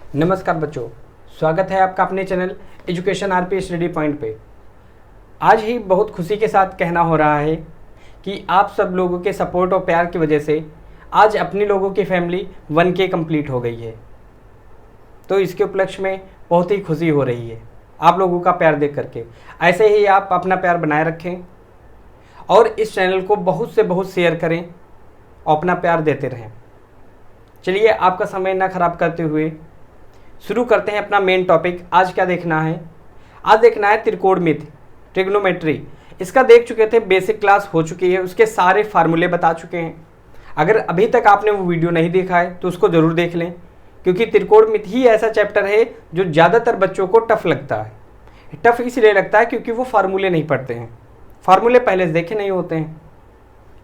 नमस्कार बच्चों, स्वागत है आपका अपने channel education RP study point पे। आज ही बहुत खुशी के साथ कहना हो रहा है कि आप सब लोगों के सपोर्ट और प्यार की वजह से आज अपने लोगों की फैमिली 1K कंप्लीट हो गई है। तो इसके उपलक्ष्य में बहुत ही खुशी हो रही है आप लोगों का प्यार देख करके। ऐसे ही आप अपना प्यार बनाए रखें और इस चैनल को बहुत से बहुत शेयर करें और अपना प्यार देते रहें। चलिए आपका समय ना खराब करते हुए शुरू करते हैं अपना मेन टॉपिक। आज क्या देखना है? आज देखना है त्रिकोणमिति, ट्रिग्नोमेट्री। इसका देख चुके थे, बेसिक क्लास हो चुकी है, उसके सारे फार्मूले बता चुके हैं। अगर अभी तक आपने वो वीडियो नहीं देखा है तो उसको ज़रूर देख लें, क्योंकि त्रिकोणमिति ही ऐसा चैप्टर है जो ज़्यादातर बच्चों को टफ लगता है। टफ इसलिए लगता है क्योंकि वो फार्मूले नहीं पढ़ते हैं, फार्मूले पहले से देखे नहीं होते हैं।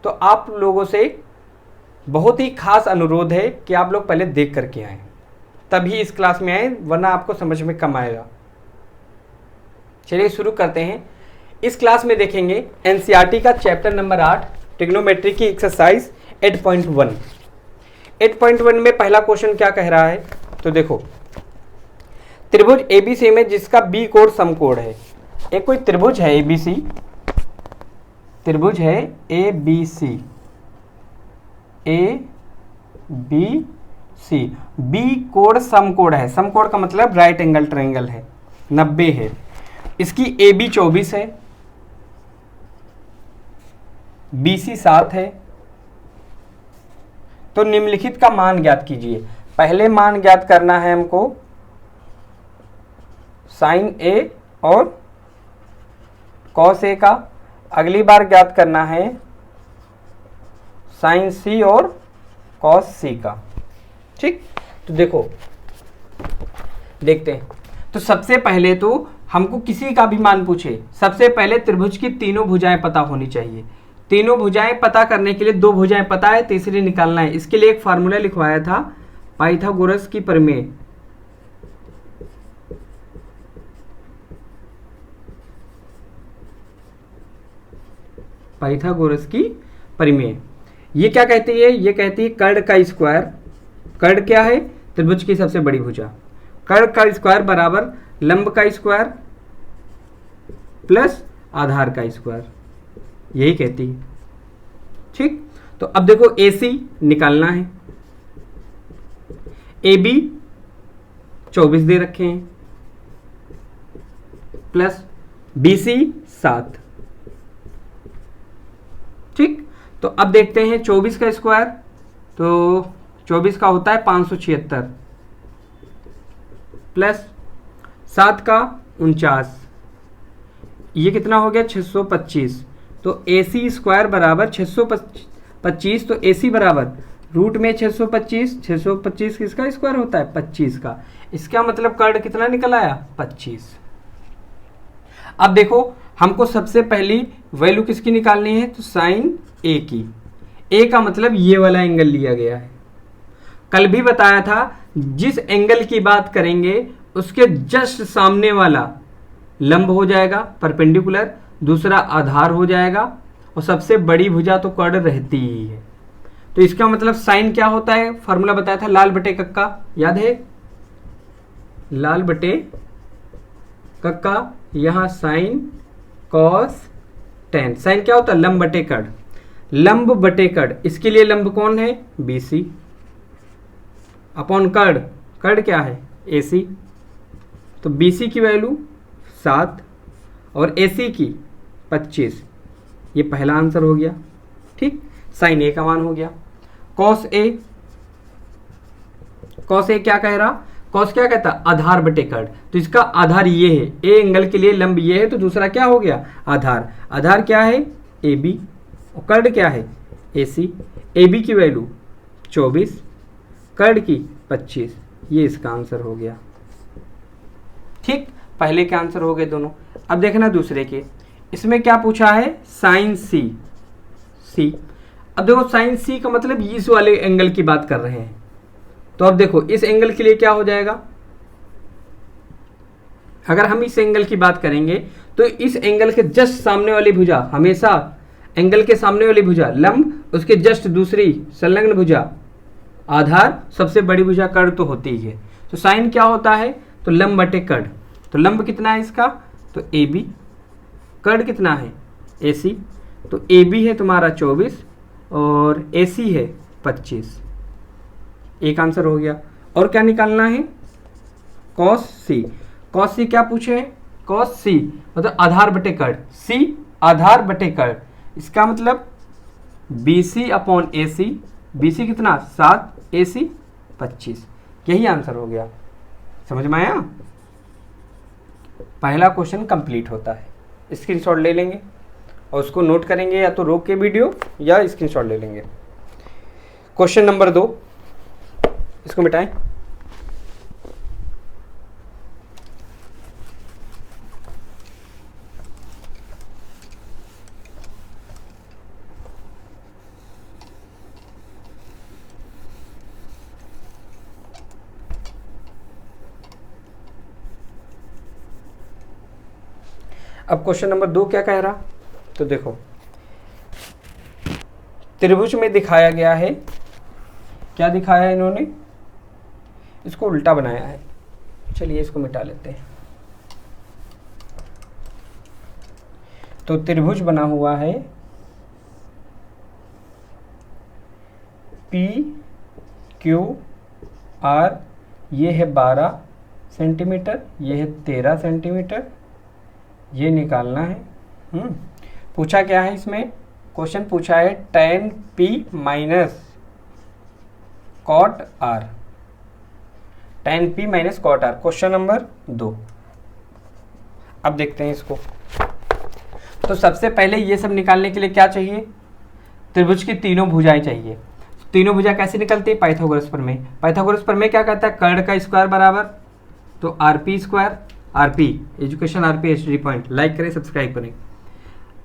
तो आप लोगों से बहुत ही खास अनुरोध है कि आप लोग पहले देख करके आएँ, तभी इस क्लास में आए, वरना आपको समझ में कम आएगा। चलिए शुरू करते हैं। इस क्लास में देखेंगे एनसीईआरटी का चैप्टर नंबर 8 ट्रिग्नोमेट्री की एक्सरसाइज 8.1। 8.1 में पहला क्वेश्चन क्या कह रहा है? तो देखो, त्रिभुज एबीसी में जिसका बी कोण समकोण है। एक कोई त्रिभुज है एबीसी, त्रिभुज है ABC, A B C, B कोण समकोण है। समकोण का मतलब राइट एंगल ट्रायंगल है, 90 है। इसकी ए बी 24 है, बी सी 7 है। तो निम्नलिखित का मान ज्ञात कीजिए। पहले मान ज्ञात करना है हमको साइन ए और कॉस ए का। अगली बार ज्ञात करना है साइन सी और कॉस सी का। ठीक, तो देखो देखते हैं। तो सबसे पहले तो हमको किसी का भी मान पूछे, सबसे पहले त्रिभुज की तीनों भुजाएं पता होनी चाहिए। तीनों भुजाएं पता करने के लिए दो भुजाएं पता है, तीसरी निकालना है। इसके लिए एक फार्मूला लिखवाया था, पाइथागोरस की प्रमेय। पाइथागोरस की प्रमेय ये क्या कहती है? ये कहती है कर्ण का स्क्वायर। कर्ण क्या है? त्रिभुज की सबसे बड़ी भुजा। कर्ण का स्क्वायर बराबर लंब का स्क्वायर प्लस आधार का स्क्वायर, यही कहती है। ठीक, तो अब देखो AC निकालना है। AB 24 दे रखे हैं प्लस BC 7। ठीक, तो अब देखते हैं 24 का स्क्वायर, तो 24 का होता है 576 प्लस 7 का 49, ये कितना हो गया? 625। तो AC स्क्वायर बराबर 625। तो AC बराबर रूट में 625, 625 किसका स्क्वायर होता है? 25 का। इसका मतलब कर्ण कितना निकल आया? 25। अब देखो, हमको सबसे पहली वैल्यू किसकी निकालनी है? तो साइन A की। A का मतलब ये वाला एंगल लिया गया है। कल भी बताया था, जिस एंगल की बात करेंगे उसके जस्ट सामने वाला लंब हो जाएगा परपेंडिकुलर, दूसरा आधार हो जाएगा, और सबसे बड़ी भुजा तो कर्ण रहती ही है। तो इसका मतलब साइन क्या होता है? फॉर्मूला बताया था लाल बटे कक्का, याद है? लाल बटे कक्का, यहां साइन कॉस टेन। साइन क्या होता है? लंब बटे कर्ण। लंब बटे कर्ण, इसके लिए लंब कौन है? BC अपॉन कर्ण। कर्ण क्या है? AC। तो BC की वैल्यू 7 और AC की 25। ये पहला आंसर हो गया। ठीक, साइन A का मान हो गया। कॉस A, कॉस A क्या कह रहा? कॉस क्या कहता? आधार बटे कर्ण। तो इसका आधार ये है, A एंगल के लिए लंब ये है, तो दूसरा क्या हो गया? आधार। आधार क्या है? AB और कर्ण क्या है? AC। AB की वैल्यू 24, कर्ण की 25। ये इसका आंसर हो गया। ठीक, पहले के आंसर हो गए दोनों। अब देखना दूसरे के, इसमें क्या पूछा है? Sine C। अब देखो साइन C का मतलब इस वाले एंगल की बात कर रहे हैं। तो अब देखो इस एंगल के लिए क्या हो जाएगा? अगर हम इस एंगल की बात करेंगे तो इस एंगल के जस्ट सामने वाली भुजा, हमेशा एंगल के सामने वाली भुजा लंब, उसके जस्ट दूसरी संलग्न भुजा आधार, सबसे बड़ी भुजा कर्ण तो होती ही है। तो साइन क्या होता है, तो लंब बटे कर्ण। तो लंब कितना है इसका, तो ए बी, कर्ण कितना है ए सी, तो ए बी है तुम्हारा 24 और ए सी है 25। एक आंसर हो गया। और क्या निकालना है, कॉस सी। कॉस सी क्या पूछे, कॉस सी मतलब आधार बटे कर्ण, सी आधार बटे कर्ण, इसका मतलब B C upon A C, B C कितना 7, ए सी 25, यही आंसर हो गया। समझ में आया, पहला क्वेश्चन कंप्लीट होता है। स्क्रीनशॉट ले लेंगे और उसको नोट करेंगे, या तो रोक के वीडियो या स्क्रीनशॉट ले लेंगे। क्वेश्चन नंबर 2, इसको मिटाएं। अब क्वेश्चन नंबर 2 क्या कह रहा, तो देखो त्रिभुज में दिखाया गया है, क्या दिखाया है इन्होंने, इसको उल्टा बनाया है। चलिए इसको मिटा लेते हैं। तो त्रिभुज बना हुआ है पी क्यू आर, ये है 12 सेंटीमीटर, ये है 13 सेंटीमीटर, ये निकालना है। पूछा क्या है इसमें, क्वेश्चन पूछा है tan p minus cot r, tan p minus cot r, question number 2। अब देखते हैं इसको। तो सबसे पहले ये सब निकालने के लिए क्या चाहिए, त्रिभुज की तीनों भुजाएं चाहिए। तीनों भुजा कैसे निकलती है, पाइथागोरस प्रमेय। पाइथागोरस प्रमेय क्या कहता है, कर्ण का स्क्वायर बराबर, तो RP square, RP education RP HD point, like करें सब्सक्राइब करें।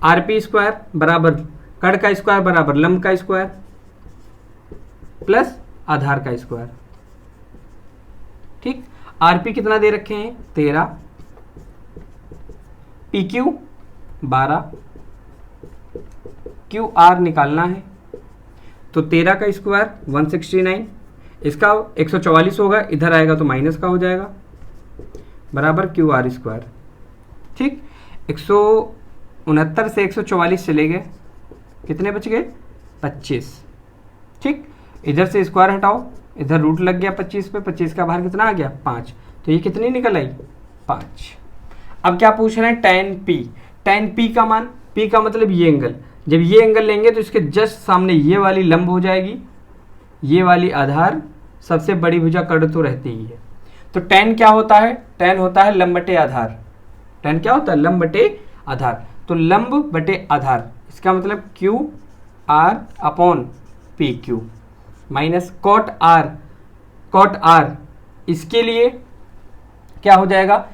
आरपी स्क्वायर बराबर कर्ण का स्क्वायर बराबर लंब का स्क्वायर प्लस आधार का स्क्वायर। ठीक, आरपी कितना दे रखे हैं 13, पी क्यू 12, क्यू आर निकालना है। तो 13 का स्क्वायर 169, इसका 144 होगा, इधर आएगा तो माइनस का हो जाएगा, बराबर क्यू आर स्क्वायर। ठीक, 169 से 144 चले गए, कितने बच गए 25। ठीक, इधर से स्क्वायर हटाओ, इधर रूट लग गया 25 पे, 25 का बाहर कितना आ गया 5, तो ये कितनी निकल आई 5। अब क्या पूछ रहे हैं, tan p, tan p का मान, p का मतलब ये एंगल, जब ये एंगल लेंगे तो इसके जस्ट सामने ये वाली लंब हो जाएगी, ये वाली आधार, सबसे बड़ी भुजा कर्ण तो रहती ही है। तो tan क्या होता है, tan होता है लंब बटे आधार, tan क्या होता है लंब बटे आधार, तो लंब बटे आधार, इसका मतलब Q R upon P Q minus cot R, cot R इसके लिए क्या हो जाएगा,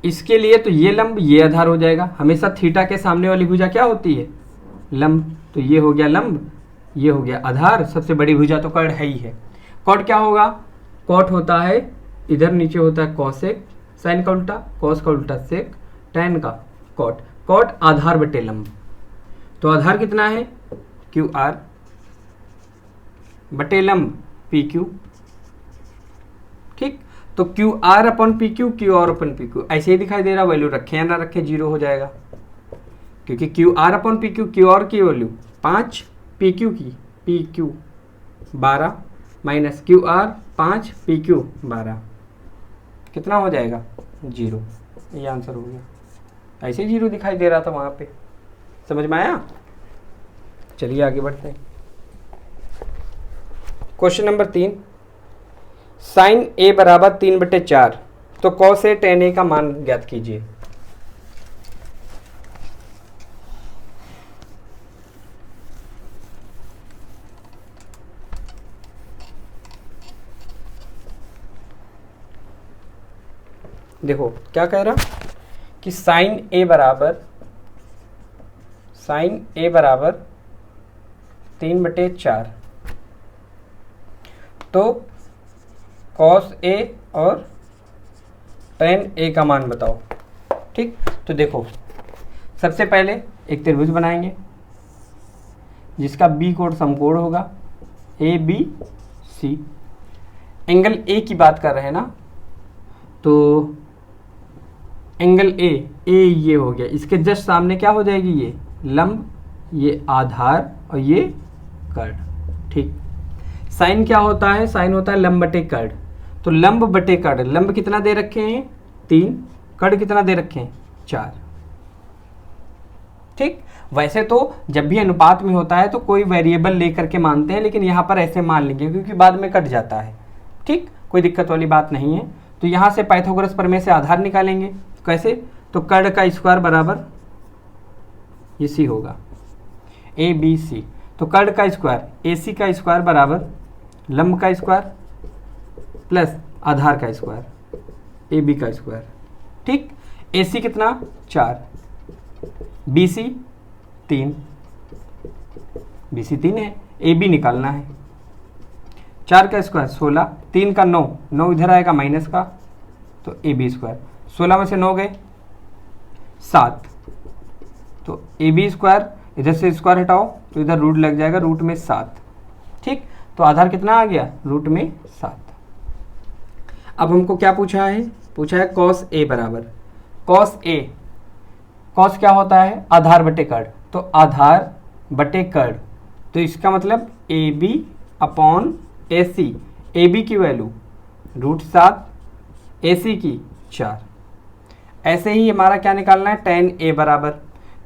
इसके लिए तो ये लंब ये आधार हो जाएगा। हमेशा थीटा के सामने वाली भुजा क्या होती है लंब, तो ये हो गया लंब, ये हो गया आधार, सबसे बड़ी भुजा तो कर्ण है ही है। कॉट क्या होगा, कॉट होता है इधर नीचे होता है कॉसेक, साइन का उल्टा, कॉस का उल्टा सेक, टैन का कॉट, कॉट आधार बटे लंब, तो आधार कितना है क्यू आर बटे लंब पी क्यू। ठीक, तो क्यू आर अपन पी क्यू, क्यू आर अपन पी क्यू, ऐसे ही दिखाई दे रहा, वैल्यू रखे या ना रखे जीरो हो जाएगा, क्योंकि क्यू आर अपन पी क्यू, क्यू आर की वैल्यू 5, पी क्यू की P Q 12 minus Q R 5, P Q 12, कितना हो जाएगा 0, ये आंसर हो गया। ऐसे जीरो दिखाई दे रहा था वहाँ पे, समझ में आया। चलिए आगे बढ़ते हैं। क्वेश्चन नंबर 3, साइन ए बराबर 3/4, तो कॉस ए tan ए का मान ज्ञात कीजिए। देखो क्या कह रहा कि साइन ए बराबर 3/4, तो कॉस ए और tan ए का मान बताओ। ठीक, तो देखो सबसे पहले एक त्रिभुज बनाएंगे जिसका बी कोण समकोण होगा, ए बी सी। एंगल ए की बात कर रहे हैं ना, तो एंगल ए ये हो गया, इसके जस्ट सामने क्या हो जाएगी, ये लंब, ये आधार और ये कर्ण। ठीक, साइन क्या होता है, साइन होता है लंब बटे कर्ण। तो लंब बटे कर्ण, लंब कितना दे रखे हैं 3, कर्ण कितना दे रखे हैं 4। ठीक, वैसे तो जब भी अनुपात में होता है तो कोई वेरिएबल लेकर के मानते हैं, लेकिन यहाँ पर ऐसे मान लेंगे क्योंकि बाद में कट जाता है। ठीक, कोई दिक्कत वाली बात नहीं है। तो यहाँ से पाइथागोरस प्रमेय से आधार निकालेंगे। कैसे, तो कर्ण का स्क्वायर बराबर ये सी होगा, ए बी सी। तो कर्ण का स्क्वायर ए सी का स्क्वायर बराबर लंब का स्क्वायर प्लस आधार का स्क्वायर ए बी का स्क्वायर। ठीक, ए सी कितना 4, बी सी 3, बी सी 3 है, ए बी निकालना है। 4 का स्क्वायर 16, 3 का 9, 9 इधर आएगा माइनस का, तो ए बी स्क्वायर। 16 में से 9 गए 7, तो ए बी स्क्वायर, इधर से स्क्वायर हटाओ तो इधर रूट लग जाएगा, रूट में 7। ठीक, तो आधार कितना आ गया, रूट में 7। अब हमको क्या पूछा है, पूछा है कॉस ए बराबर, कॉस ए, कॉस क्या होता है आधार बटे कर्ण, तो आधार बटे कर्ण, तो इसका मतलब A B upon A C. A B की वैल्यू √7, ए सी की 4। ऐसे ही हमारा क्या निकालना है, tan ए बराबर,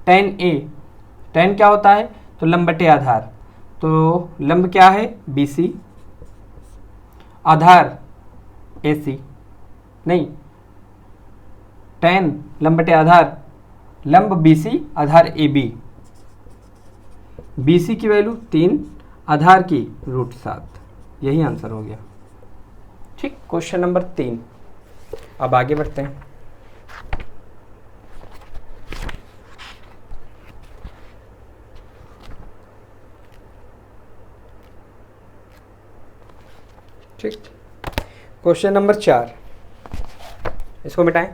tan ए, tan क्या होता है, तो लंब बटे आधार, तो लंब क्या है बी सी, आधार ए सी, नहीं tan लंब बटे आधार, लंब बी सी आधार ए बी, बी सी की वैल्यू 3, आधार की √7, यही आंसर हो गया। ठीक, क्वेश्चन नंबर 3। अब आगे बढ़ते हैं। ठीक, क्वेश्चन नंबर 4, इसको मिटाएं।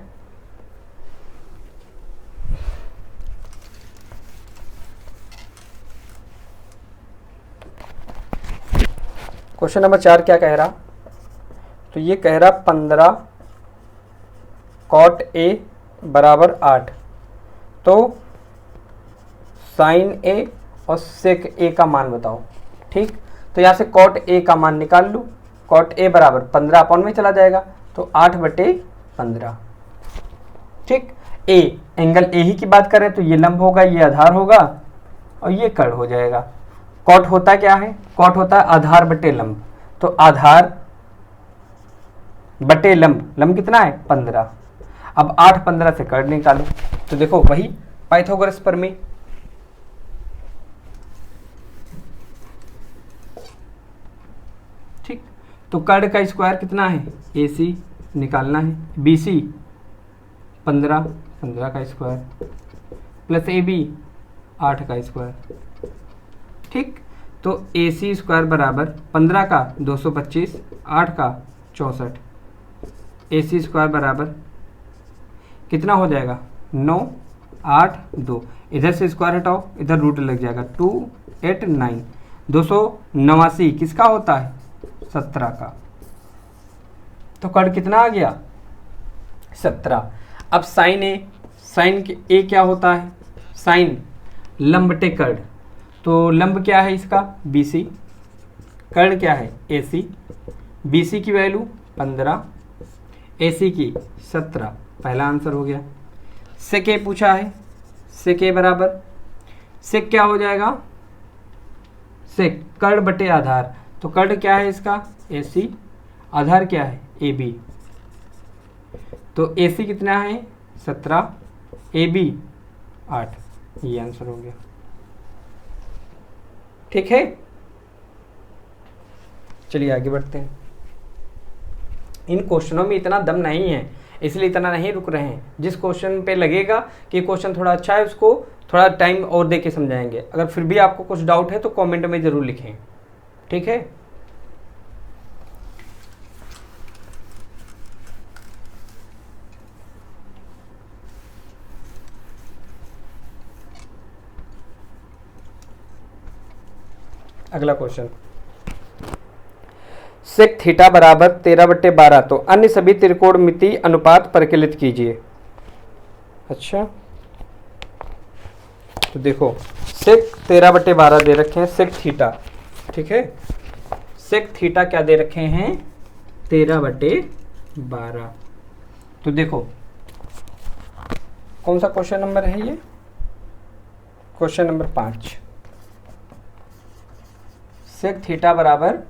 क्वेश्चन नंबर 4 क्या कह रहा, तो ये कह रहा 15 कॉट ए बराबर 8, तो साइन ए और सेक ए का मान बताओ। ठीक, तो यहाँ से कॉट ए का मान निकाल लूँ, कॉट ए बराबर 15 अपॉन में चला जाएगा, तो 8/15। ठीक, ए एंगल ए ही की बात करें तो ये लंब होगा, ये आधार होगा और ये कर्ण हो जाएगा। कॉट होता क्या है, कॉट होता है आधार बटे लंब, तो आधार बटे लंब, लंब कितना है 15। अब 8 15 से कर्ण निकालो, तो देखो वही पाइथागोरस प्रमेय। ठीक, तो कर्ण का स्क्वायर कितना है, ए सी निकालना है, बी सी 15, 15 का स्क्वायर प्लस ए बी 8 का स्क्वायर। ठीक, तो ए सी स्क्वायर बराबर 15 का 225, 8 का 64, ए सी स्क्वायर बराबर कितना हो जाएगा 9, 8, 2, इधर से स्क्वायर हटाओ, इधर रूट लग जाएगा 2, 8, 9, 289 किसका होता है 17 का, तो कर्ण कितना आ गया 17। अब साइन ए, साइन ए क्या होता है, साइन लंब बटे कर्ण, तो लंब क्या है इसका बी सी, कर्ण क्या है ए सी, बी सी की वैल्यू 15, ए सी की 17, पहला आंसर हो गया। सेक ए पूछा है, सेक ए बराबर, सेक क्या हो जाएगा, सेक कर्ण बटे आधार, तो कर्ण क्या है इसका ए सी, आधार क्या है ए बी, तो ए सी कितना है 17, ए बी 8, ये आंसर हो गया। ठीक है, चलिए आगे बढ़ते हैं। इन क्वेश्चनों में इतना दम नहीं है, इसलिए इतना नहीं रुक रहे हैं। जिस क्वेश्चन पे लगेगा कि क्वेश्चन थोड़ा अच्छा है, उसको थोड़ा टाइम और दे के समझाएंगे। अगर फिर भी आपको कुछ डाउट है तो कमेंट में ज़रूर लिखें। ठीक है, अगला क्वेश्चन, सेक थीटा बराबर 13/12, तो अन्य सभी त्रिकोणमितीय अनुपात परिकलित कीजिए। अच्छा, तो देखो सेक 13/12 दे रखे हैं, सेक थीटा, ठीक है, सेक थीटा क्या दे रखे हैं, 13/12। तो देखो कौन सा क्वेश्चन नंबर है ये, क्वेश्चन नंबर 5। सेक थीटा बराबर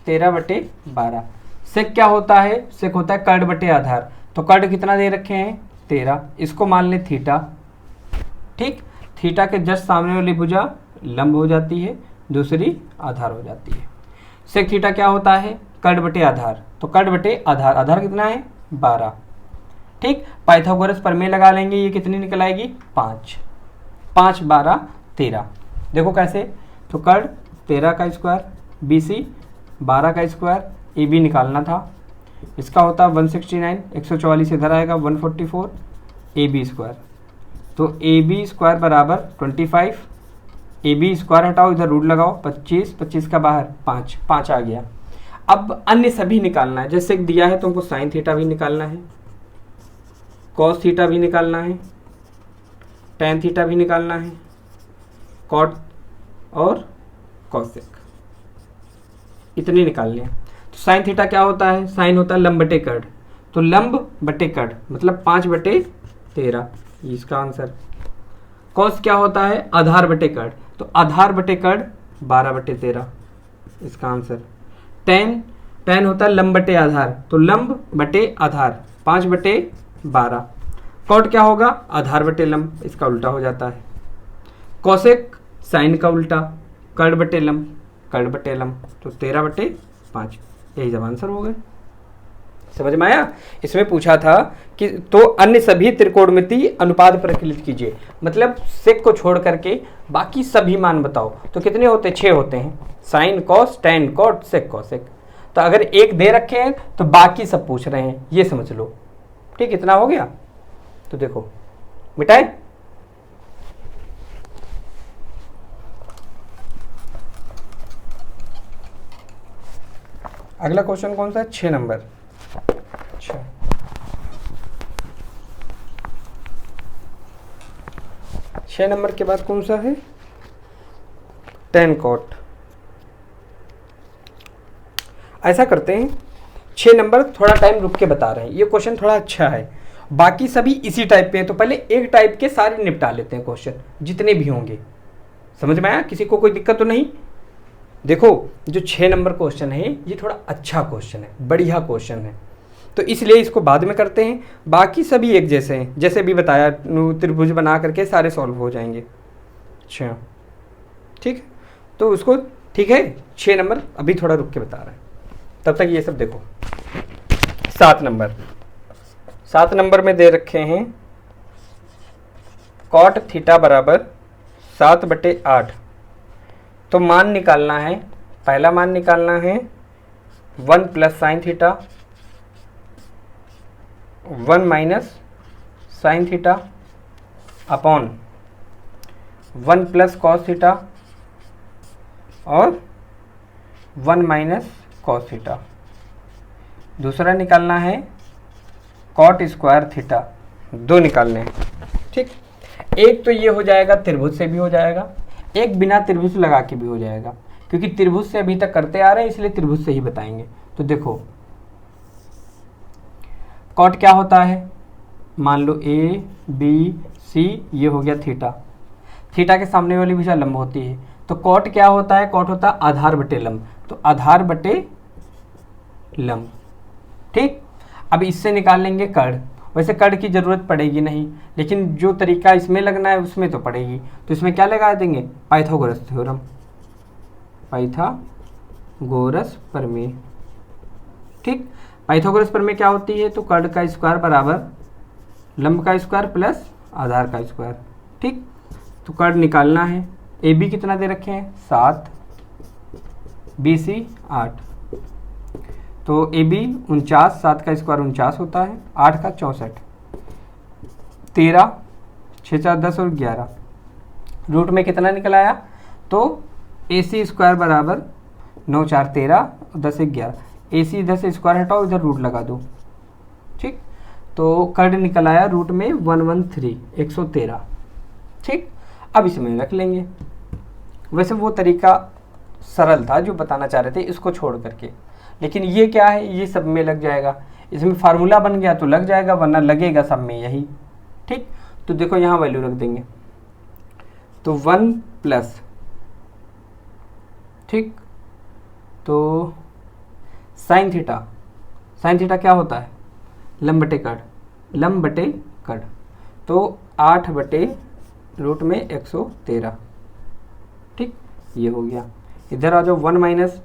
13/12। सेक क्या होता है, सेक होता है कर्ण बटे आधार, तो कर्ण कितना दे रखे हैं, 13, इसको मान ले थीटा, ठीक। थीटा के जस्ट सामने वाली भुजा लंब हो जाती है, दूसरी आधार हो जाती है। सेक थीटा क्या होता है, कर्ण बटे आधार, तो कर्ण बटे आधार, आधार कितना है, 12, ठीक। पाइथागोरस प्रमेय लगा लेंगे, ये कितनी निकल आएगी, 5, 5 12 13। देखो कैसे, तो कर्ण 13 का स्क्वायर, BC 12 का स्क्वायर, AB निकालना था, इसका होता 169, 144 इधर आएगा 144, AB स्क्वायर, तो AB स्क्वायर बराबर 25, AB स्क्वायर हटाओ, इधर रूट लगाओ, 25, 25 का बाहर 5, 5 आ गया। अब अन्य सभी निकालना है, जैसे दिया है तुमको साइन थीटा भी निकालना है, कॉस थीटा भी निकालना है, टेन थीटा भी निकालना है, कॉट और कॉसेक, इतने निकालने हैं। तो साइन थीटा क्या होता है, साइन होता है लंब बटे कर्ण, तो लंब बटे कर्ण मतलब 5/13, इसका आंसर। कॉस क्या होता है, आधार बटे कर्ण, तो आधार बटे कर्ण 12/13, इसका आंसर। टेन, टेन होता है लंब बटे आधार, तो लंब बटे आधार 5/12। कॉट क्या होगा, आधार बटे लंब, इसका उल्टा हो जाता है। कॉसेक साइन का उल्टा, कर्ण बटे लंब, कर्ण बटे लंब, तो 13/5, यही जब आंसर हो गए। समझ में आया। इसमें पूछा था कि तो अन्य सभी त्रिकोणमितीय अनुपात परिकलित कीजिए, मतलब सेक को छोड़ करके बाकी सभी मान बताओ, तो कितने होते हैं, 6 होते हैं, sine cos tan cot sec cosec. तो अगर एक दे रखे हैं तो बाकी सब पूछ रहे हैं, ये समझ लो, ठीक। इतना हो गया, तो देखो मिटाए। अगला क्वेश्चन कौन सा है, 6 नंबर। अच्छा, 6 नंबर के बाद कौन सा है, टेन कॉट। ऐसा करते हैं, 6 नंबर थोड़ा टाइम रुक के बता रहे हैं, ये क्वेश्चन थोड़ा अच्छा है, बाकी सभी इसी टाइप पे हैं, तो पहले एक टाइप के सारे निपटा लेते हैं क्वेश्चन, जितने भी होंगे। समझ में आया, किसी को कोई दिक्कत तो नहीं। देखो जो 6 नंबर क्वेश्चन है ये थोड़ा अच्छा क्वेश्चन है, बढ़िया क्वेश्चन है, तो इसलिए इसको बाद में करते हैं। बाकी सभी एक जैसे हैं, जैसे भी बताया, त्रिभुज बना करके सारे सॉल्व हो जाएंगे। अच्छा ठीक, तो उसको ठीक है, 6 नंबर अभी थोड़ा रुक के बता रहे हैं, तब तक ये सब देखो। 7 नंबर, 7 नंबर में दे रखे हैं कॉट थीटा बराबर 7/8, तो मान निकालना है, पहला मान निकालना है 1 plus sine theta 1 minus sine theta upon 1 plus cos theta और 1 माइनस कॉस थीटा। दूसरा निकालना है कॉट स्क्वायर थीटा, 2 निकालने हैं, ठीक। एक तो ये हो जाएगा, त्रिभुज से भी हो जाएगा, एक बिना त्रिभुज लगा के भी हो जाएगा, क्योंकि त्रिभुज से अभी तक करते आ रहे हैं इसलिए त्रिभुज से ही बताएंगे। तो देखो कॉट क्या होता है, मान लो ए बी सी, ये हो गया थीटा, थीटा के सामने वाली भुजा लंब होती है, तो कॉट क्या होता है, कॉट होता है आधार बटे लंब, तो आधार बटे लंब, ठीक। अब इससे निकाल लेंगे कर्ण, वैसे कर्ण की जरूरत पड़ेगी नहीं, लेकिन जो तरीका इसमें लगना है उसमें तो पड़ेगी, तो इसमें क्या लगा देंगे, पाइथागोरस थ्योरम, पाइथागोरस प्रमेय, ठीक। पाइथागोरस प्रमेय क्या होती है, तो कर्ण का स्क्वायर बराबर लंब का स्क्वायर प्लस आधार का स्क्वायर, ठीक। तो कर्ण निकालना है, ए बी कितना दे रखे हैं 7, बी सी 8, तो ए बी 49, 7 का स्क्वायर 49 होता है, 8 का 64, 13, 6 4 10 और 11, रूट में कितना निकल आया, तो ए सी स्क्वायर बराबर 9 4 13 और 10 11, ए सी इधर से स्क्वायर हटाओ, इधर रूट लगा दो। ठीक, तो कर्ड निकल आया रूट में 113, 113। ठीक, अब इसमें रख लेंगे। वैसे वो तरीका सरल था जो बताना चाह रहे थे इसको छोड़ करके, लेकिन ये क्या है, ये सब में लग जाएगा। इसमें फार्मूला बन गया तो लग जाएगा, वरना लगेगा सब में यही। ठीक, तो देखो यहाँ वैल्यू रख देंगे, तो 1 प्लस, ठीक, तो साइन थीटा, साइन थीटा क्या होता है, लंब बटे कड़, लंब बटे कड़, तो 8 बटे रूट में 113। ठीक, ये हो गया। इधर आ जाओ, 1 माइनस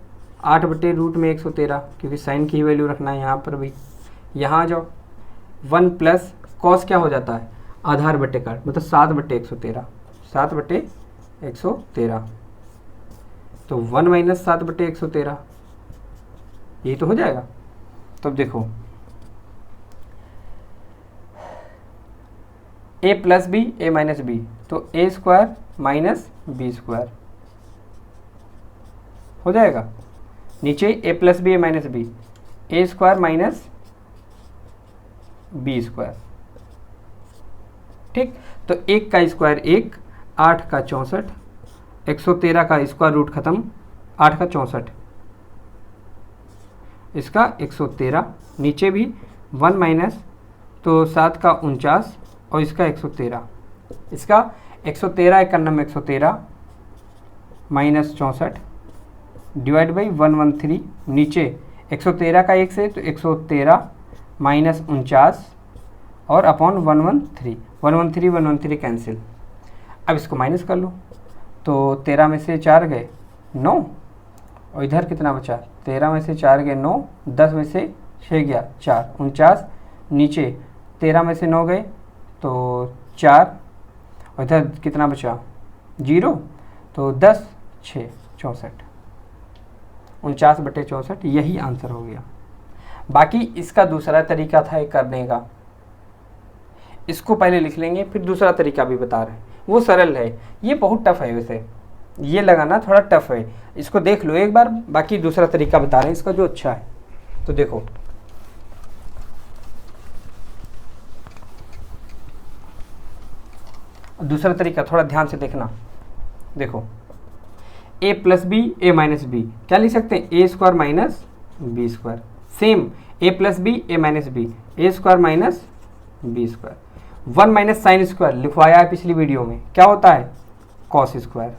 8 बटे रूट में 113, क्योंकि साइन की ही वैल्यू रखना है यहाँ पर भी। यहाँ आ जाओ, 1 प्लस कॉस क्या हो जाता है, आधार बटे कड़, मतलब 7 बटे 113, 7 बटे 113, तो 1 माइनस 7 बटे 113, यही तो हो जाएगा। तो अब देखो, a plus B, A minus B, तो A square minus B square हो जाएगा। नीचे A plus B, A minus B, A square minus B square. ठीक, तो 1 का स्क्वायर 1, 8 का 64, 113 का स्क्वायर रूट खत्म, 8 का 64, इसका 113, नीचे भी 1 माइनस, तो 7 का 49 और इसका 113, इसका 113 91 में 113 माइनस 64 डिवाइड बाई 113, नीचे 113 का 1 से तो 113 माइनस 49 और अपॉन 113, 113 113 कैंसिल। अब इसको माइनस कर लो, तो 13 में से 4 गए 9, और इधर कितना बचा, 13 में से 4 गए 9, 10 में से 6 गया 4, 49, नीचे 13 में से 9 गए तो 4, और इधर कितना बचा 0, तो 10 6 64, 49 बटे 64, यही आंसर हो गया। बाकी इसका दूसरा तरीका था ये करने का, इसको पहले लिख लेंगे, फिर दूसरा तरीका भी बता रहे हैं, वो सरल है, ये बहुत टफ है। वैसे ये लगाना थोड़ा टफ है, इसको देख लो एक बार। बाकी दूसरा तरीका बता रहे हैं इसका जो अच्छा है, तो देखो, दूसरा तरीका थोड़ा ध्यान से देखना। देखो, a plus B, A minus B, क्या लिख सकते हैं, A square minus B square. Same a plus B, A minus B, A square minus B square. 1 minus sine square लिखवाया है पिछली वीडियो में, क्या होता है, कॉस स्क्वायर।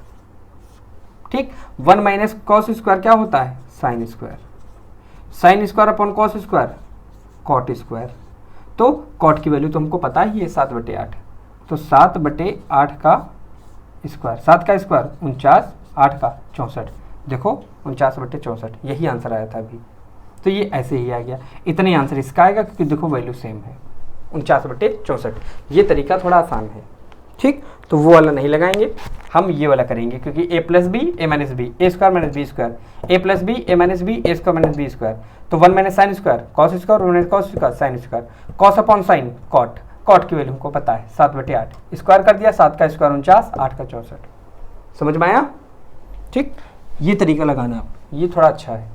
ठीक, 1 माइनस कॉस स्क्वायर क्या होता है, sine square. Sine square upon cos square, cot square. तो कॉट की वैल्यू तो हमको पता ही है 7 बटे 8, तो 7 बटे 8 का स्क्वायर, 7 का स्क्वायर 49, 8 का 64, देखो 49 बटे 64, यही आंसर आया था अभी। तो ये ऐसे ही आ गया, इतना ही आंसर इसका आएगा, क्योंकि देखो वैल्यू सेम है, 49 बटे 64। ये तरीका थोड़ा आसान है। ठीक, तो वो वाला नहीं लगाएंगे, हम ये वाला करेंगे, क्योंकि A plus B, A minus B, A square minus B square, A plus B, A minus B, A square minus B square, तो 1 minus sine square cos square, 1 minus cos square sine square, cos upon sine cot, cot की value हमको पता है 7 बटे 8, square कर दिया, 7 का square 49, 8 का 64, समझ में आया। ठीक, ये तरीका लगाना आप, ये थोड़ा अच्छा है।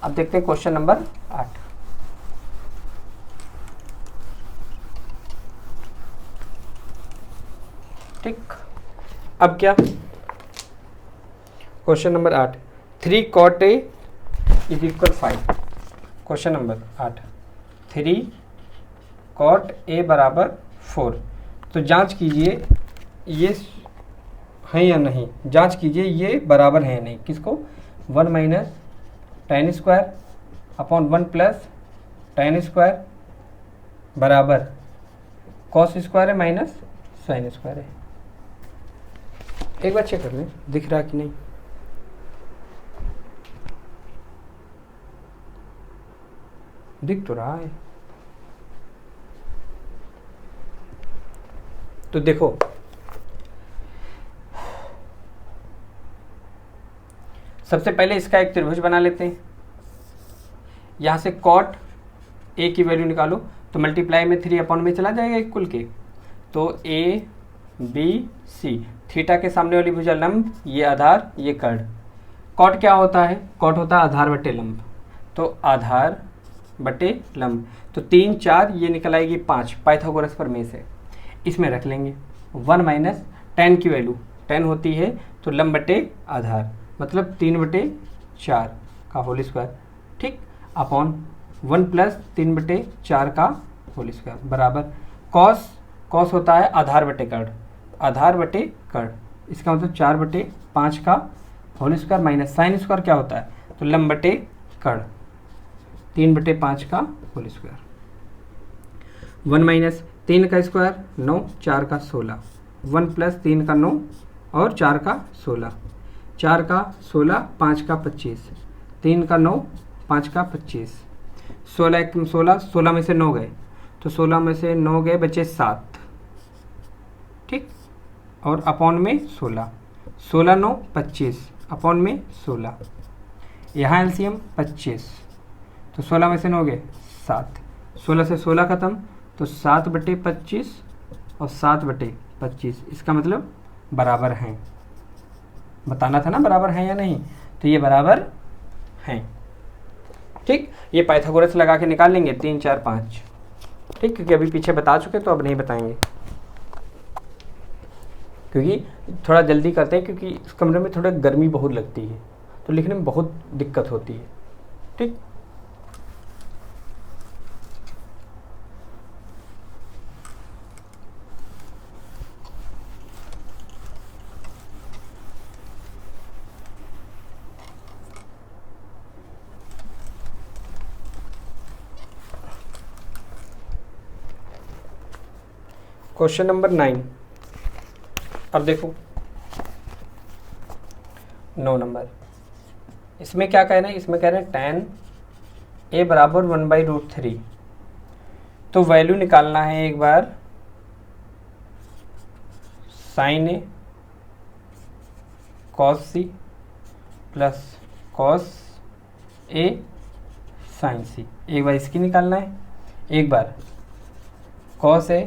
अब देखते हैं क्वेश्चन नंबर 8। ठीक, अब क्या, question number 8, 3 cot a is equal 5। Question number 8, 3 cot a बराबर 4। तो जांच कीजिए ये है या नहीं, जांच कीजिए ये बराबर है या नहीं, किसको, 1 minus tan square upon 1 plus tan square बराबर कॉस स्क्वायर है माइनस साइन स्क्वायर है। एक बार चेक कर लें दिख रहा कि नहीं। दिख तो रहा है। तो देखो, सबसे पहले इसका एक त्रिभुज बना लेते हैं। यहां से कॉट ए की वैल्यू निकालो, तो मल्टीप्लाई में 3 अपॉन में चला जाएगा इक्वल के, तो ए बी सी, थीटा के सामने वाली भुजा लंब, ये आधार, ये कर्ण, कॉट क्या होता है? कॉट होता है आधार बटे लंब। तो आधार बटे लंब, तो 3 4 ये निकल आएगी 5, पाइथागोरस प्रमेय से इसमें रख लेंगे। 1 माइनस tan की वैल्यू 10 होती है, तो लंब बटे आधार मतलब 3/4 का होल स्क्वायर, ठीक, अपॉन 1 प्लस 3/4 का होल स्क्वायर बराबर कॉस होता है आधार बटे कर्ण, आधार बटे कर्ण, इसका मतलब 4/5 का whole square minus sine square क्या होता है? तो लंब बटे कर्ण 3/5 का होल स्क्वायर। 1 माइनस 3 का स्क्वायर 9, 4 का 16, 1 प्लस 3 का 9 और 4 का 16, 4 का 16, 5 का 25, 3 का 9, 5 का 25, 16 में से 9 गए, तो 16 में से 9 गए बचे 7, ठीक, और अपॉन में 16, 16 9 25, अपॉन में 16, यहाँ एलसीएम 25, तो 16 में से 9 गए 7, 16 से 16 खत्म, तो 7/25 और 7/25, इसका मतलब बराबर हैं। बताना था ना बराबर हैं या नहीं, तो ये बराबर हैं, ठीक। ये पाइथागोरस लगा के निकाल लेंगे 3 4 5, ठीक, क्योंकि अभी पीछे बता चुके तो अब नहीं बताएंगे, क्योंकि थोड़ा जल्दी करते हैं, क्योंकि इस कमरे में थोड़ा गर्मी बहुत लगती है तो लिखने में बहुत दिक्कत होती है, ठीक। क्वेश्चन नंबर 9, अब देखो 9 नंबर, इसमें क्या कह रहे हैं? इसमें कह रहे हैं tan a बराबर 1/√3, तो वैल्यू निकालना है एक बार sin a cos c plus cos a sin c, एक बार इसकी निकालना है, एक बार cos a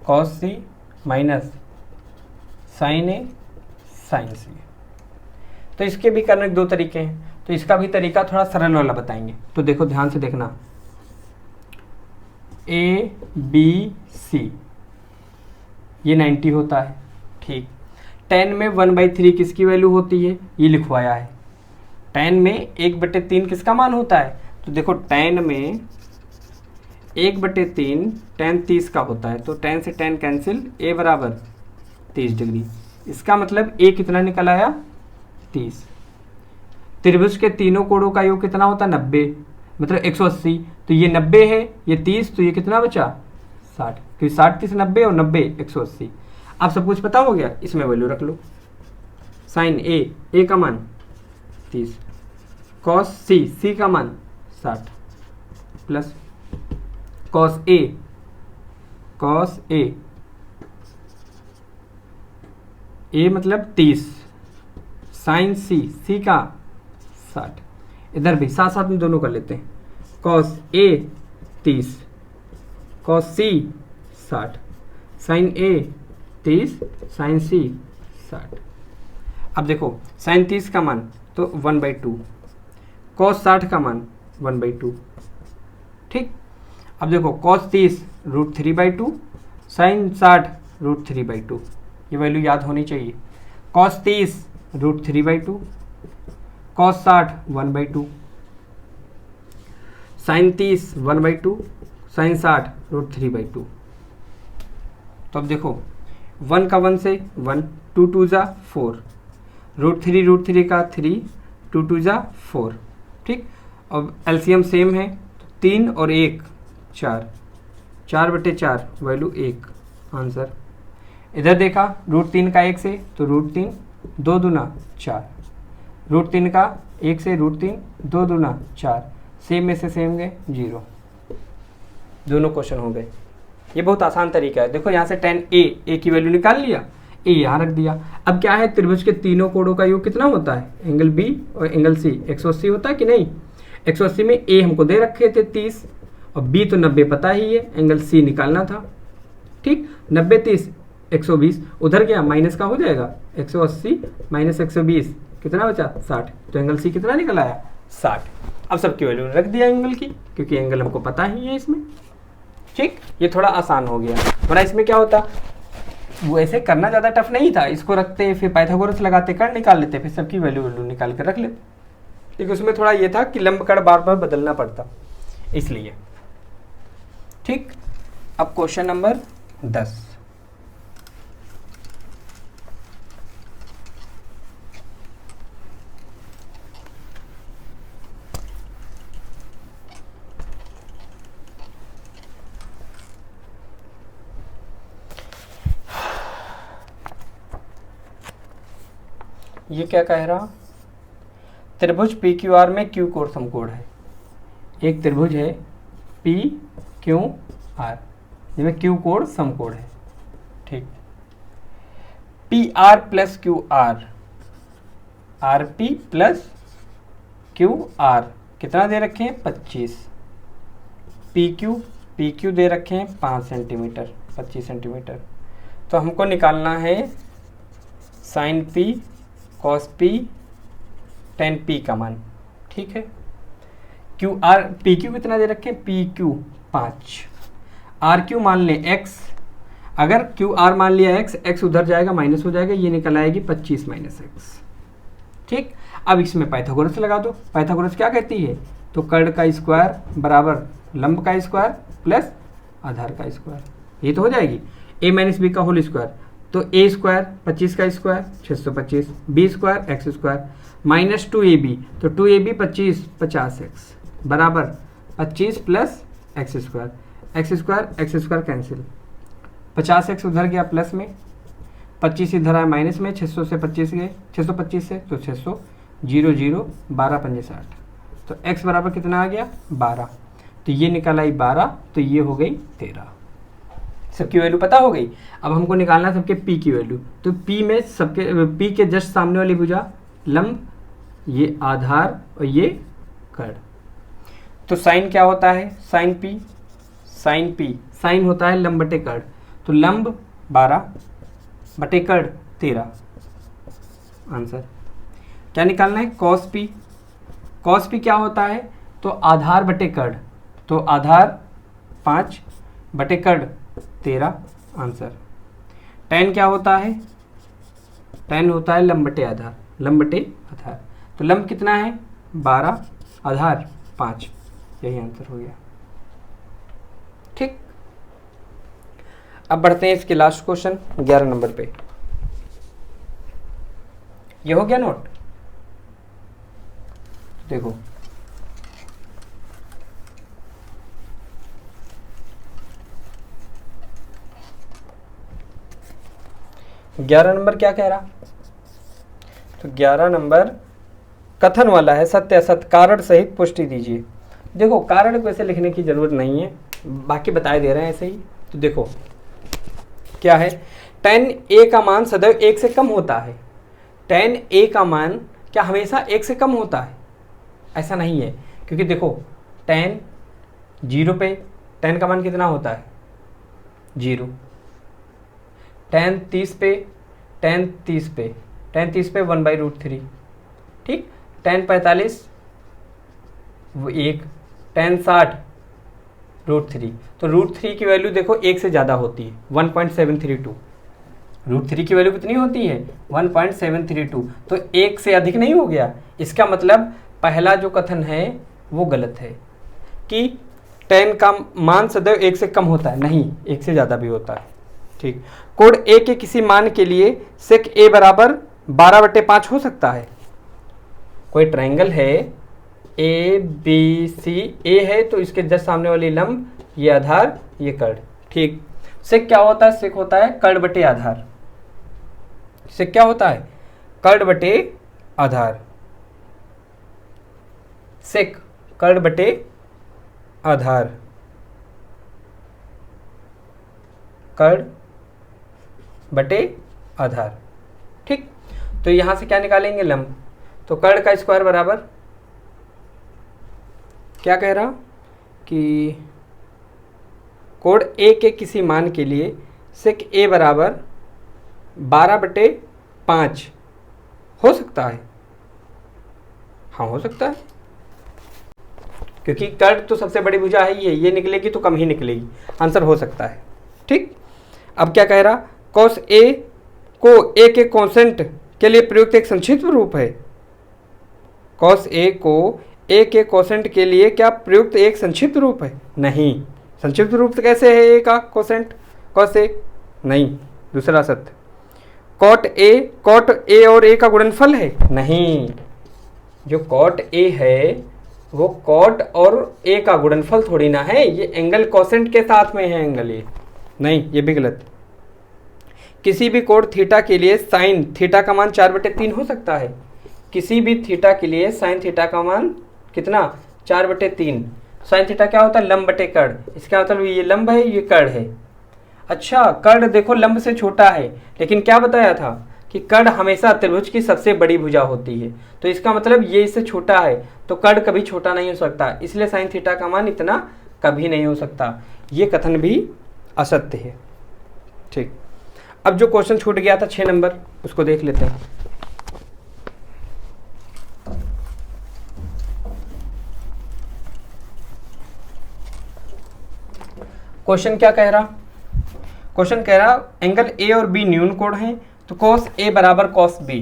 cos c minus sin a sin c। तो इसके भी करने के 2 तरीके हैं, तो इसका भी तरीका थोड़ा सरल वाला बताएंगे। तो देखो ध्यान से देखना, a b c ये 90 होता है, ठीक। tan में 1/3 किसकी वैल्यू होती है? ये लिखवाया है। tan में 1/3 किसका मान होता है? तो देखो tan में 1/3 tan 30 का होता है, तो tan से tan कैंसिल, a बराबर 30 डिग्री, इसका मतलब a कितना निकल आया? 30। त्रिभुज के तीनों कोणों का योग कितना होता है? 90, मतलब 180, तो ये 90 है, ये 30, तो ये कितना बचा? 60, क्योंकि 60 30 90 और 90 180। अब सब कुछ पता हो गया, इसमें वैल्यू रख लो। साइन ए का मान 30, कॉस सी का मान 60, प्लस कॉस ए मतलब 30, साइन सी का 60, इधर भी साथ साथ में दोनों कर लेते हैं। Cos A 30, cos C 60, sign A 30, sign सी 60। अब देखो साइन 30 का मान तो 1/2, कॉस 60 का मान 1/2, ठीक। अब देखो कॉस 30 √3/2, साइन 60 √3/2, ये वैल्यू याद होनी चाहिए। Cos 30 √3/2, cos 60 1/2, sine 30 1/2, sine 60 √3/2। तो अब देखो 1 का 1 से 1, 2 2 जा 4, √3 का 3, 2 2 जा 4, ठीक। अब एलसीएम सेम है, 3 और 1 4, 4/4 वैल्यू 1, आंसर। इधर देखा √3 का 1 से तो √3, 2 दूना 4, √3 का 1 से √3, 2 दूना 4, सेम में से सेम गए 0, दोनों क्वेश्चन हो गए। ये बहुत आसान तरीका है। देखो यहाँ से tan a की वैल्यू निकाल लिया, a यहाँ रख दिया। अब क्या है, त्रिभुज के तीनों कोणों का योग कितना होता है? एंगल b और एंगल c 180 होता है कि नहीं? 180 में a हमको दे रखे थे 30 और b तो 90 पता ही है, एंगल c निकालना था, ठीक। 90 30 120, उधर गया माइनस का हो जाएगा, 180 माइनस 120 कितना बचा 60, तो एंगल सी कितना निकल आया 60। अब सबकी वैल्यू रख दिया एंगल की, क्योंकि एंगल हमको पता ही है इसमें। ठीक, ये थोड़ा आसान हो गया, वरना इसमें क्या होता, वो ऐसे करना ज़्यादा टफ नहीं था, इसको रखते फिर पाइथागोरस लगाते कर निकाल लेते, फिर सबकी वैल्यू निकाल कर रख लेते। लेकिन उसमें थोड़ा ये था कि लंब कड़ बार बार बदलना पड़ता, इसलिए। ठीक, अब क्वेश्चन नंबर 10। ये क्या कह रहा, त्रिभुज पी क्यू आर में क्यू कोण समकोण है। एक त्रिभुज है पी क्यू आर जिसमें क्यू कोण समकोण है। ठीक, P R plus Q R, R P plus Q R कितना दे रखे हैं 25, पी क्यू दे रखे हैं 5 सेंटीमीटर 25 सेंटीमीटर। तो हमको निकालना है sine P cos P tan P का मान। ठीक है, क्यू आर पी क्यू कितना दे रखे हैं, पी क्यू 5, आर क्यू मान लें x, अगर क्यू आर मान लिया x उधर जाएगा माइनस हो जाएगा, ये निकल आएगी 25 माइनस एक्स। ठीक, अब इसमें पाइथागोरस लगा दो। पाइथागोरस क्या कहती है, तो कर्ण का स्क्वायर बराबर लंब का स्क्वायर प्लस आधार का स्क्वायर, ये तो हो जाएगी a माइनस बी का होल स्क्वायर। तो a स्क्वायर 25 का square 625, b square x square minus 2ab, तो 2ab 25 50x बराबर 25 plus x square cancel, 50x उधर गया प्लस में, 25 इधर आया माइनस में, 600 से 25 गए 625 से, तो 600 0 0 12 5 60, तो x बराबर कितना आ गया 12, तो ये निकल आई 12, तो ये हो गई 13। सबकी वैल्यू पता हो गई। अब हमको निकालना है सबके p की वैल्यू। तो p में सबके p के जस्ट सामने वाली भुजा लंब, ये आधार और ये कर्ण। तो साइन क्या होता है, साइन p साइन होता है लंब बटे कर्ण, तो लंब 12 बटे कर्ण 13। आंसर क्या निकालना है, कॉस p क्या होता है, तो आधार बटे कर्ण, तो आधार 5 बटे कर्ण 13। आंसर tan क्या होता है, tan होता है लंब बटे आधार, तो लंब कितना है 12, आधार 5, यही आंसर हो गया। ठीक, अब बढ़ते हैं इसके लास्ट क्वेश्चन 11 नंबर पे। ये हो गया नोट, देखो ग्यारह नंबर क्या कह रहा, तो 11 नंबर कथन वाला है, सत्य असत्य कारण सहित पुष्टि दीजिए। देखो कारण को ऐसे लिखने की जरूरत नहीं है, बाकी बताए दे रहे हैं ऐसे ही। तो देखो क्या है, tan a का मान सदैव 1 से कम होता है। tan a का मान क्या हमेशा 1 से कम होता है, ऐसा नहीं है, क्योंकि देखो tan 0 पे tan का मान कितना होता है 0, tan 30 पे tan 30 पे 1/√3। ठीक, tan 45 वो 1, tan 60 √3, तो √3 की वैल्यू देखो 1 से ज़्यादा होती है 1.732। √3 की वैल्यू कितनी होती है 1.732, तो 1 से अधिक नहीं हो गया। इसका मतलब पहला जो कथन है वो गलत है कि tan का मान सदैव 1 से कम होता है, नहीं 1 से ज़्यादा भी होता है। ठीक, कोण a के किसी मान के लिए sec a बराबर 12/5 हो सकता है। कोई ट्रायंगल है ए बी सी, ए है तो इसके जस्ट सामने वाली लंब, ये आधार ये कर्ण। ठीक, सेक क्या होता है, सेक होता है कर्ण बटे आधार, सेक क्या होता है कर्ण बटे आधार, सेक कर्ण बटे आधार, कर्ण बटे आधार। ठीक, तो यहां से क्या निकालेंगे लंब, तो कर्ण का स्क्वायर बराबर क्या कह रहा कि कोण a के किसी मान के लिए सेक a बराबर 12/5 हो सकता है। हाँ हो सकता है, क्योंकि कर्ड तो सबसे बड़ी भुजा है, ये निकलेगी तो कम ही निकलेगी, आंसर हो सकता है। ठीक, अब क्या कह रहा, कॉस ए को ए के कॉन्सेंट के लिए प्रयुक्त एक संक्षिप्त रूप है। कॉस ए को ए के कोसेंट के लिए क्या प्रयुक्त एक संक्षिप्त रूप है? नहीं, संक्षिप्त रूप कैसे है ए का कोसेंट? कॉस ए नहीं, दूसरा सत्य। कॉट ए और ए का गुणनफल है? नहीं, जो कॉट ए है वो कॉट और ए का गुणनफल थोड़ी ना है, ये एंगल कोसेंट के साथ में है एंगल, ये नहीं, ये भी गलत। किसी भी कोण थीटा के लिए साइन थीटा का मान 4/3 हो सकता है। किसी भी थीटा के लिए साइन थीटा का मान कितना? 4/3। साइन थीटा क्या होता है? लंब बटे कर्ण। इसका मतलब ये लंब है, ये कर्ण है। अच्छा, कर्ण देखो लंब से छोटा है, लेकिन क्या बताया था कि कर्ण हमेशा त्रिभुज की सबसे बड़ी भुजा होती है, तो इसका मतलब ये इससे छोटा है, तो कर्ण कभी छोटा नहीं हो सकता, इसलिए साइन थीटा का मान इतना कभी नहीं हो सकता। ये कथन भी असत्य है। ठीक, अब जो क्वेश्चन छूट गया था 6 नंबर, उसको देख लेते हैं। क्वेश्चन क्या कह रहा? क्वेश्चन कह रहा एंगल ए और बी न्यून कोण हैं, तो कॉस ए बराबर कॉस बी,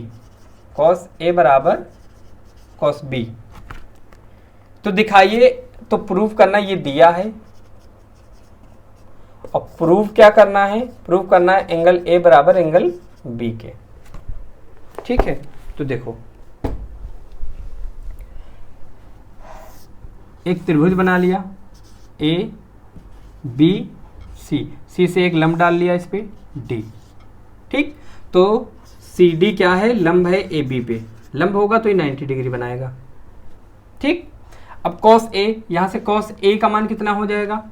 कॉस ए बराबर कॉस बी। तो दिखाइए, तो प्रूव करना, ये दिया है, और प्रूव क्या करना है? प्रूव करना है एंगल ए बराबर एंगल बी के। ठीक है, तो देखो एक त्रिभुज बना लिया ए बी सी से एक लंब डाल लिया इस पे डी। ठीक, तो सी डी क्या है? लंब है ए बी पे, लंब होगा तो ये 90 डिग्री बनाएगा। ठीक, अब कॉस ए, यहां से कॉस ए का मान कितना हो जाएगा?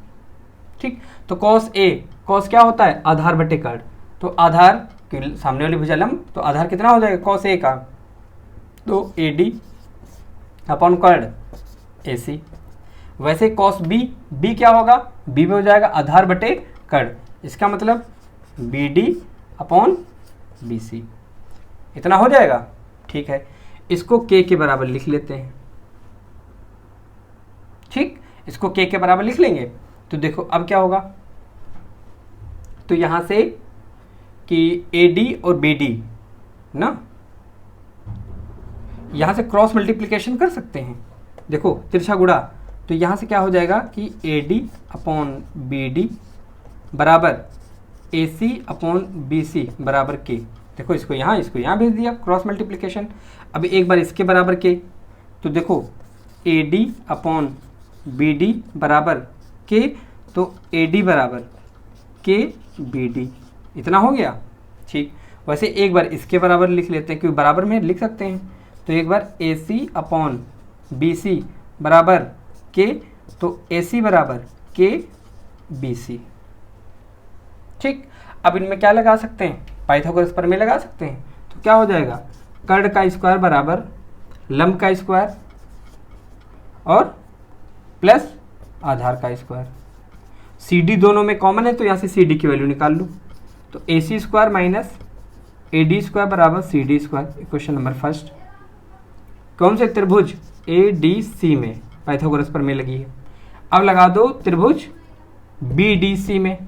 ठीक, तो कॉस ए, कॉस क्या होता है? आधार बटे कर्ण, तो आधार सामने वाली भुजा लंब, तो आधार कितना हो जाएगा कॉस ए का? तो ए डी अपॉन कर्ण ए सी। वैसे कॉस बी, बी क्या होगा? बी में हो जाएगा आधार बटे कर्ण, इसका मतलब B D upon B C, इतना हो जाएगा। ठीक है, इसको के बराबर लिख लेते हैं। ठीक, इसको के बराबर लिख लेंगे, तो देखो अब क्या होगा, तो यहां से कि ए डी और बी डी ना, यहां से क्रॉस मल्टीप्लिकेशन कर सकते हैं। देखो तिरछा गुणा, तो यहां से क्या हो जाएगा कि A D upon B D बराबर ए सी अपॉन बी सी बराबर के। देखो इसको यहाँ भेज दिया, क्रॉस मल्टीप्लिकेशन। अब एक बार इसके बराबर के, तो देखो A D upon B D बराबर के, तो ए डी बराबर के बी डी, इतना हो गया। ठीक, वैसे एक बार इसके बराबर लिख लेते हैं, क्योंकि बराबर में लिख सकते हैं, तो एक बार ए सी अपॉन बी सी बराबर के, तो ए सी बराबर के बी सी। ठीक, अब इनमें क्या लगा सकते हैं? पाइथागोरस प्रमेय लगा सकते हैं, तो क्या हो जाएगा? कर्ण का स्क्वायर बराबर लंब का स्क्वायर और प्लस आधार का स्क्वायर। सी डी दोनों में कॉमन है, तो यहाँ से सी डी की वैल्यू निकाल लूँ, तो A C square minus A D square बराबर C D square. Question number first, कौन से त्रिभुज ए डी सी में पाइथागोरस प्रमेय लगी है? अब लगा दो त्रिभुज बी डी सी में,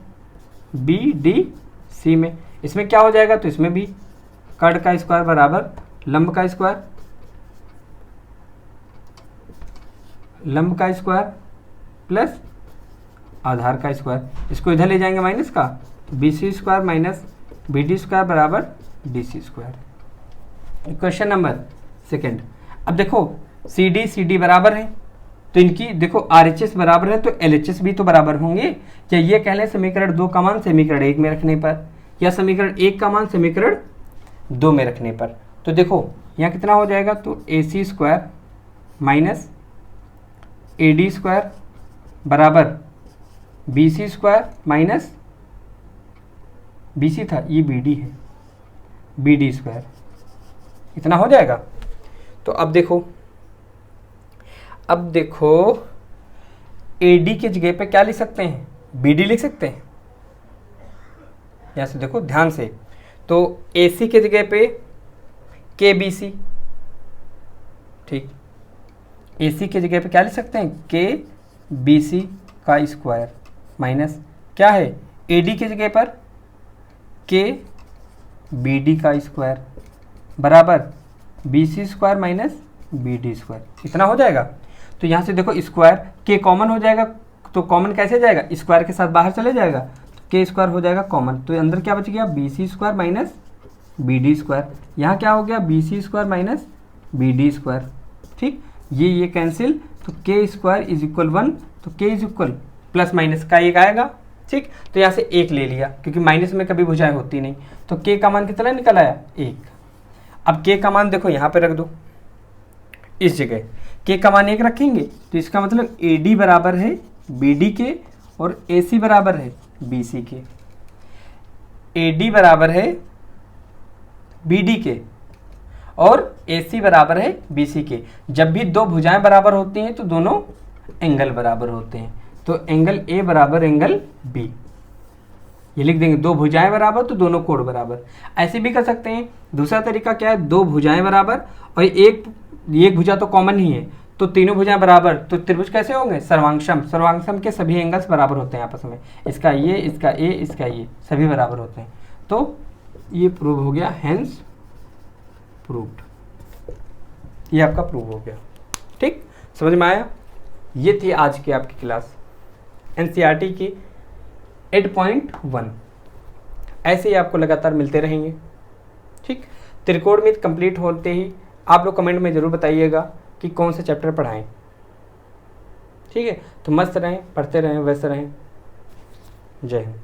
बी डी सी में, इसमें क्या हो जाएगा? तो इसमें भी कर्ण का स्क्वायर बराबर लंब का स्क्वायर, लंब का स्क्वायर प्लस आधार का स्क्वायर। इसको इधर ले जाएंगे माइनस का, तो B C square minus B D square बराबर D C square. Question number second, अब देखो सी डी बराबर है, तो इनकी देखो आर एच एस बराबर है, तो एल एच एस भी तो बराबर होंगे। क्या ये कह लें समीकरण 2 का मान समीकरण 1 में रखने पर, या समीकरण 1 का मान समीकरण 2 में रखने पर? तो देखो यहाँ कितना हो जाएगा, तो A C square minus A D square बराबर B C square minus B C था, ये बी डी है, बी डी स्क्वायर, इतना हो जाएगा। तो अब देखो ए डी के जगह पे क्या लिख सकते हैं? बी डी लिख सकते हैं। यहाँ से देखो ध्यान से, तो ए सी के जगह पे के बी सी। ठीक, ए सी की जगह पे क्या लिख सकते हैं, के बी सी का स्क्वायर माइनस क्या है, ए डी की जगह पर के बी डी का स्क्वायर बराबर B C square minus B D square. इतना हो जाएगा। तो यहाँ से देखो स्क्वायर के कॉमन हो जाएगा, तो कॉमन कैसे जाएगा, स्क्वायर के साथ बाहर चले जाएगा, तो के स्क्वायर हो जाएगा कॉमन, तो अंदर क्या बच गया, B C square minus B D square. यहाँ क्या हो गया, B C square minus B D square. ठीक, ये कैंसिल, तो के स्क्वायर इज इक्वल 1, तो के इज इक्वल प्लस माइनस का एक आएगा। ठीक, तो यहाँ से एक ले लिया क्योंकि माइनस में कभी भुजाएं होती नहीं, तो के का मान कितना निकल आया, एक। अब के का मान देखो यहाँ पे रख दो, इस जगह के का मान एक रखेंगे, तो इसका मतलब ए डी बराबर है बी डी के और ए सी बराबर है बी सी के। ए डी बराबर है बी डी के और ए सी बराबर है बी सी के। जब भी दो भुजाएं बराबर होती हैं तो दोनों एंगल बराबर होते हैं, तो एंगल ए बराबर एंगल बी, ये लिख देंगे। दो भुजाएं बराबर तो दोनों कोण बराबर। ऐसे भी कर सकते हैं। दूसरा तरीका क्या है, दो भुजाएं बराबर और एक भुजा तो कॉमन ही है, तो तीनों भुजाएं बराबर, तो त्रिभुज कैसे होंगे, सर्वांगसम। सर्वांगसम के सभी एंगल्स बराबर होते हैं आपस में, इसका ये, इसका ए, इसका ये, सभी बराबर होते हैं। तो ये प्रूव हो गया, हेंस प्रूव्ड। ये आपका प्रूव हो गया। ठीक, समझ में आया। ये थी आज की आपकी क्लास एनसीईआरटी की 8.1। ऐसे ही आपको लगातार मिलते रहेंगे। ठीक, त्रिकोणमिति कंप्लीट होते ही आप लोग कमेंट में ज़रूर बताइएगा कि कौन से चैप्टर पढ़ाएं। ठीक है, तो मस्त रहें, पढ़ते रहें, व्यस्त रहें। जय हिंद।